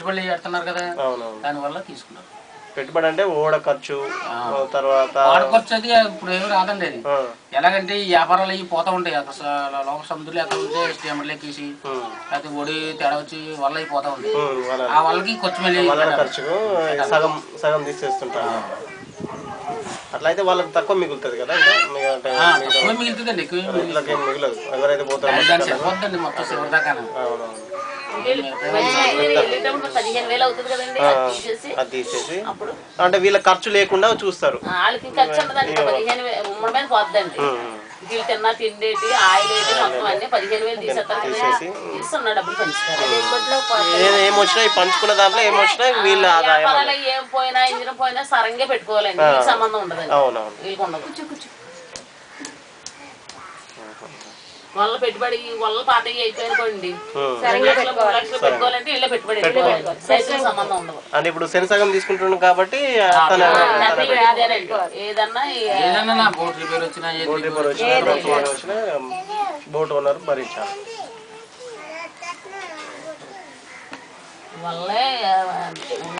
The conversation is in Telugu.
పెట్టుబడులు పెడుతున్నారు కదా, దానివల్ల తీసుకున్నారు. పెట్టుబడి అంటే ఓడ ఖర్చు, తర్వాత ఓడ ఖర్చు అది ఇప్పుడు ఏమి రాదండి. అది ఎలాగంటే ఈ వ్యాపారాలు అవి పోతా ఉంటాయి, అక్కడ లోపల సముద్రంలో ఎక్కడ ఉంటే స్టీమర్లు ఎక్కేసి అది ఒడి తేడా వచ్చి వల్ల అవి పోతా ఉంటాయి. ఆ వాళ్ళకి ఖర్చు మళ్ళీ ఖర్చుకు సగం సగం తీసేస్తుంటారు. అట్లయితే వాళ్ళకి తక్కువ మిగులుతుంది కదా, ఎక్కువ మిగులుతుందండి. ఎక్కువ మిగలదు ఎవరైతే పోతారో సరిపోద్దండి మొత్తం చివరి దాకా. అది తీసేసి అంటే వీళ్ళ ఖర్చు లేకుండా చూస్తారు. వాళ్ళకి ఖర్చు ఉండదండి. 15,000 మీద పోద్దండి. వీళ్ళు తిన్నా తిండేటి ఆయిల్ ఏంటి మొత్తం అన్ని 15,000 తీసేస్తారు. డబ్బులు పంచుతారు. ఏమొచ్చినా పంచుకున్న దాంట్లో ఏమొచ్చినా వీళ్ళ ఆదాయం. ఏం పోయినా ఇంజిన్ పోయినా సరంగా పెట్టుకోవాలండి. వీళ్ళకి సంబంధం ఉండదండి. వీళ్ళకి ఉండదు. వాళ్ళ పెట్టుబడి వాళ్ళ పాత అయిపోయినకోండి, 2 లక్షలు పెట్టుకోవాలంటే వీళ్ళ పెట్టుబడి సంబంధం ఉండదు. అంటే ఇప్పుడు సెన్సగం తీసుకుంటున్నాం కాబట్టి ఏదన్నా బోట్ రిపేర్ వచ్చినా బోట్ ఓనర్ భరించాలి. వల్లే